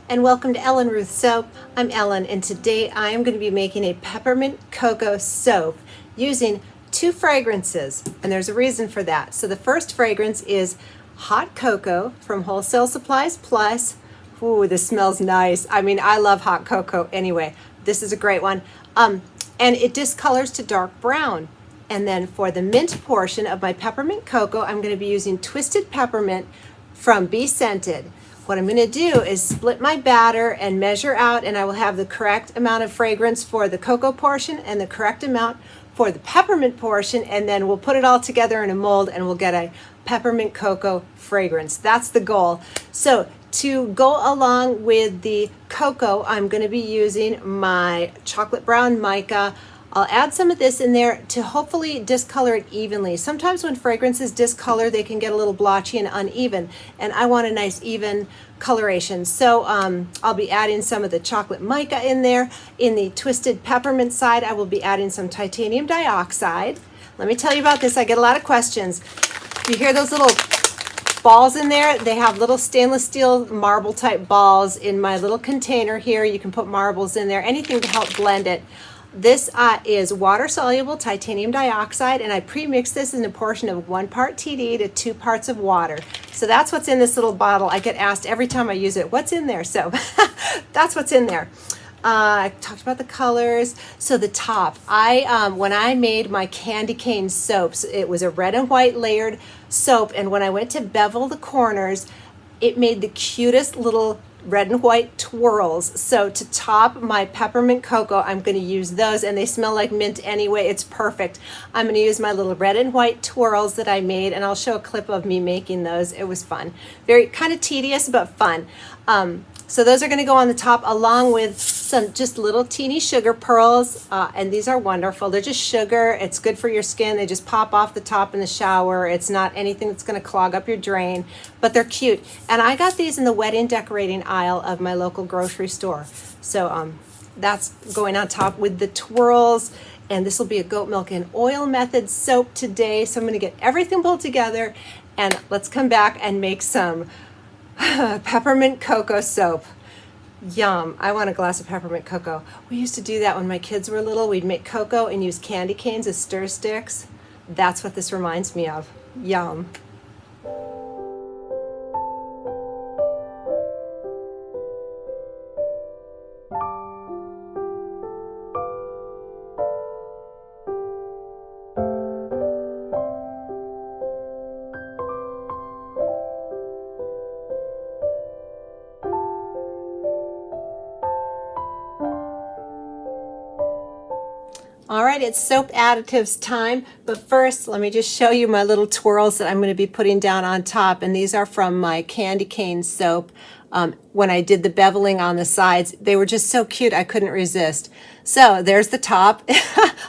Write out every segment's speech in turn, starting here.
and welcome to Ellen Ruth Soap. I'm Ellen, and today I am going to be making a peppermint cocoa soap using two fragrances, and there's a reason for that. So the first fragrance is hot cocoa from Wholesale Supplies Plus. Ooh, this smells nice. I mean, I love hot cocoa anyway. This is a great one. And it discolors to dark brown. And then for the mint portion of my peppermint cocoa, I'm going to be using Twisted Peppermint from Be Scented. What I'm going to do is split my batter and measure out, and I will have the correct amount of fragrance for the cocoa portion and the correct amount for the peppermint portion, and then we'll put it all together in a mold and we'll get a peppermint cocoa fragrance. That's the goal. So to go along with the cocoa, I'm going to be using my chocolate brown mica. I'll add some of this in there to hopefully discolor it evenly. Sometimes when fragrances discolor, they can get a little blotchy and uneven, and I want a nice even coloration. So I'll be adding some of the chocolate mica in there. In the twisted peppermint side, I will be adding some titanium dioxide. Let me tell you about this. I get a lot of questions. You hear those little balls in there? They have little stainless steel marble type balls in my little container here. You can put marbles in there, anything to help blend it. This is water-soluble titanium dioxide, and I pre-mix this in a portion of 1 part TD to 2 parts of water. So that's what's in this little bottle. I get asked every time I use it, what's in there? So that's what's in there. I talked about the colors. So the top, when I made my candy cane soaps, it was a red and white layered soap, and when I went to bevel the corners, it made the cutest little red and white twirls. So to top my peppermint cocoa, I'm going to use those, and they smell like mint anyway. It's perfect. I'm going to use my little red and white twirls that I made, and I'll show a clip of me making those. It was fun. Very kind of tedious, but fun. So those are going to go on the top along with some just little teeny sugar pearls, and these are wonderful. They're just sugar. It's good for your skin. They just pop off the top in the shower. It's not anything that's going to clog up your drain, but they're cute. And I got these in the wedding decorating aisle of my local grocery store. So that's going on top with the twirls, and this will be a goat milk and oil method soap today. So I'm going to get everything pulled together, and let's come back and make some peppermint cocoa soap. Yum. I want a glass of peppermint cocoa. We used to do that when my kids were little. We'd make cocoa and use candy canes as stir sticks. That's what this reminds me of. Yum. All right, it's soap additives time, but first let me just show you my little twirls that I'm going to be putting down on top, and these are from my candy cane soap. When I did the beveling on the sides, they were just so cute, I couldn't resist. So there's the top.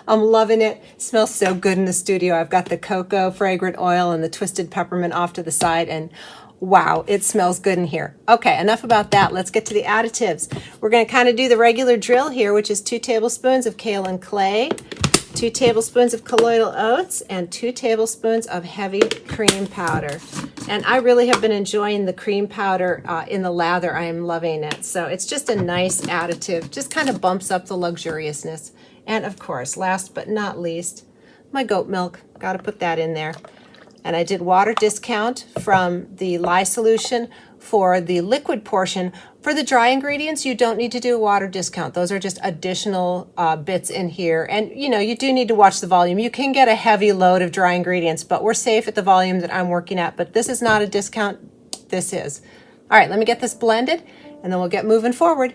I'm loving it. It smells so good in the studio. I've got the cocoa fragrant oil and the twisted peppermint off to the side, and wow, it smells good in here. Okay, enough about that. Let's get to the additives. We're going to kind of do the regular drill here, which is 2 tablespoons of kaolin clay, 2 tablespoons of colloidal oats, and 2 tablespoons of heavy cream powder. And I really have been enjoying the cream powder in the lather. I am loving it. So it's just a nice additive, just kind of bumps up the luxuriousness. And of course, last but not least, my goat milk. Got to put that in there. And I did water discount from the lye solution for the liquid portion. For the dry ingredients, you don't need to do a water discount. Those are just additional bits in here. And you know, you do need to watch the volume. You can get a heavy load of dry ingredients, but we're safe at the volume that I'm working at. But this is not a discount, this is. All right, let me get this blended, and then we'll get moving forward.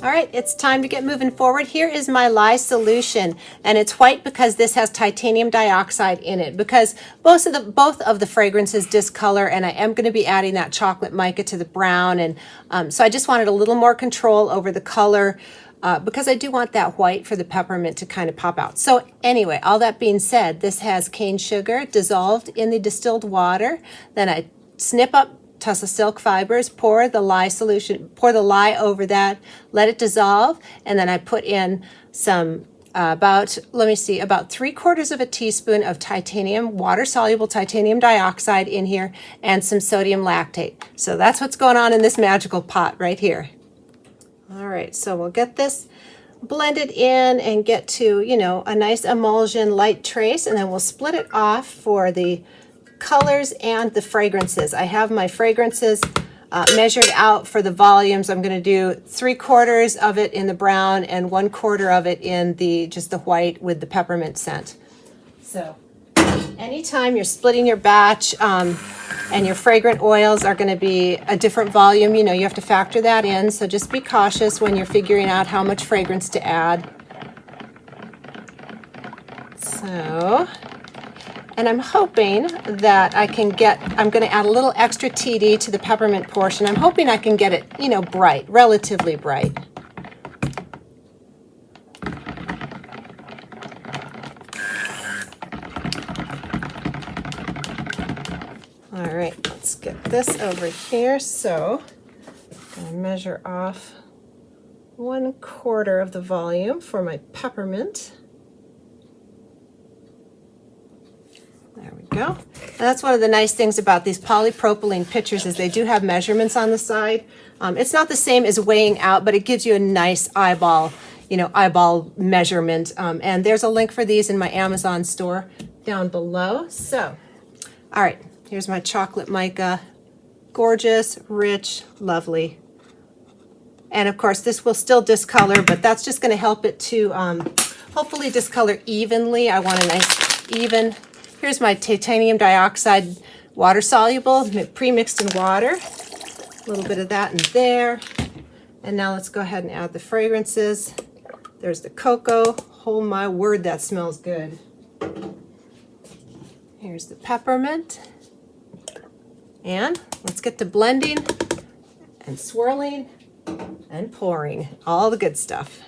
All right, it's time to get moving forward. Here is my lye solution, and it's white because this has titanium dioxide in it, because both of the fragrances discolor, and I am going to be adding that chocolate mica to the brown, and so I just wanted a little more control over the color because I do want that white for the peppermint to kind of pop out. So anyway, all that being said, this has cane sugar dissolved in the distilled water. Then I snip up tussle silk fibers, pour the lye solution, pour the lye over that, let it dissolve, and then I put in some about 3/4 of a teaspoon of titanium, water-soluble titanium dioxide in here, and some sodium lactate. So that's what's going on in this magical pot right here. All right, so we'll get this blended in and get to, you know, a nice emulsion light trace, and then we'll split it off for the colors and the fragrances. I have my fragrances measured out for the volumes. I'm going to do 3/4 of it in the brown and 1/4 of it in just the white with the peppermint scent. So anytime you're splitting your batch and your fragrant oils are going to be a different volume, you know, you have to factor that in. So just be cautious when you're figuring out how much fragrance to add. So, and I'm hoping that I'm going to add a little extra TD to the peppermint portion. I'm hoping I can get it, you know, bright, relatively bright. All right, let's get this over here. So I'm going to measure off 1/4 of the volume for my peppermint. There we go. And that's one of the nice things about these polypropylene pitchers is they do have measurements on the side. It's not the same as weighing out, but it gives you a nice eyeball, you know, eyeball measurement. And there's a link for these in my Amazon store down below. So, all right, here's my chocolate mica. Gorgeous, rich, lovely. And of course, this will still discolor, but that's just going to help it to hopefully discolor evenly. I want a nice even. Here's my titanium dioxide water soluble, pre-mixed in water. A little bit of that in there. And now let's go ahead and add the fragrances. There's the cocoa. Oh my word, that smells good. Here's the peppermint. And let's get to blending and swirling and pouring. All the good stuff.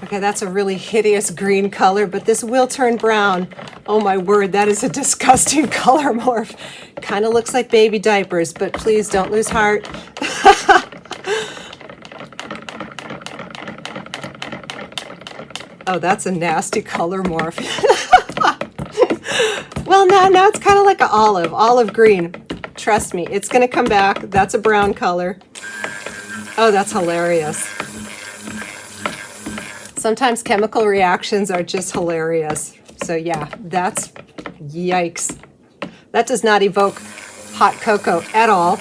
Okay, that's a really hideous green color, but this will turn brown. Oh my word, that is a disgusting color morph. Kind of looks like baby diapers, but please don't lose heart. Oh, that's a nasty color morph. Well, now it's kind of like an olive green. Trust me, it's going to come back. That's a brown color. Oh, that's hilarious. Sometimes chemical reactions are just hilarious. So yeah, that's yikes. That does not evoke hot cocoa at all.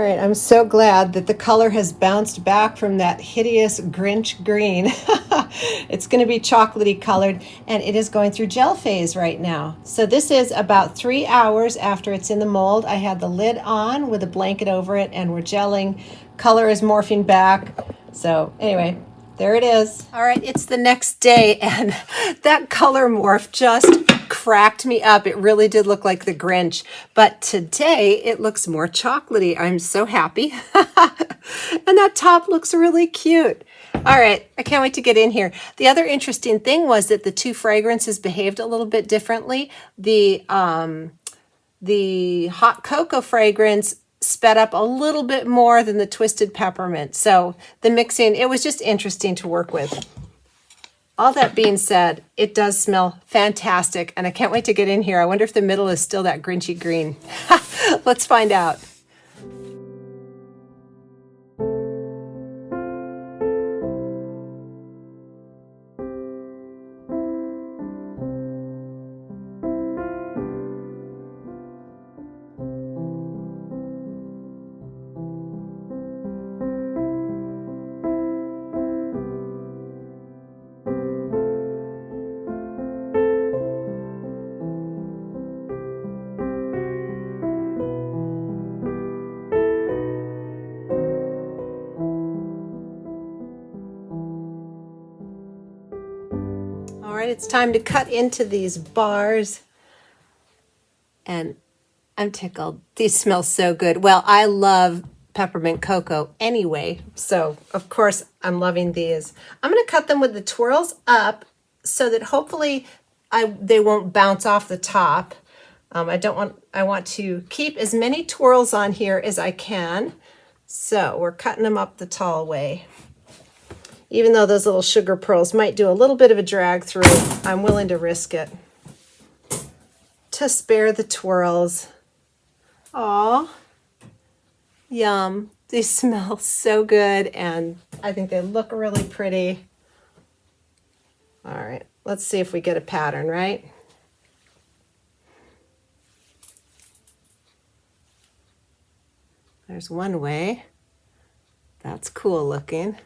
right, I'm so glad that the color has bounced back from that hideous Grinch green. It's going to be chocolatey colored, and it is going through gel phase right now. So this is about 3 hours after it's in the mold. I had the lid on with a blanket over it, and we're gelling. Color is morphing back. So anyway, there it is. All right, it's the next day, and that color morph just cracked me up. It really did look like the Grinch, but today it looks more chocolatey. I'm so happy. And that top looks really cute. All right, I can't wait to get in here. The other interesting thing was that the two fragrances behaved a little bit differently. The hot cocoa fragrance sped up a little bit more than the twisted peppermint. So the mixing, it was just interesting to work with. All that being said, it does smell fantastic, and I can't wait to get in here. I wonder if the middle is still that Grinchy green. Let's find out. All right, it's time to cut into these bars, and I'm tickled. These smell so good. Well, I love peppermint cocoa anyway, so of course I'm loving these. I'm going to cut them with the twirls up so that hopefully they won't bounce off the top. I want to keep as many twirls on here as I can, so we're cutting them up the tall way. Even though those little sugar pearls might do a little bit of a drag through, I'm willing to risk it to spare the twirls. Aw, yum. These smell so good, and I think they look really pretty. All right, let's see if we get a pattern, right? There's one way. That's cool looking.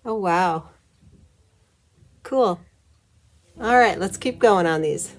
Oh, wow. Cool. All right, let's keep going on these.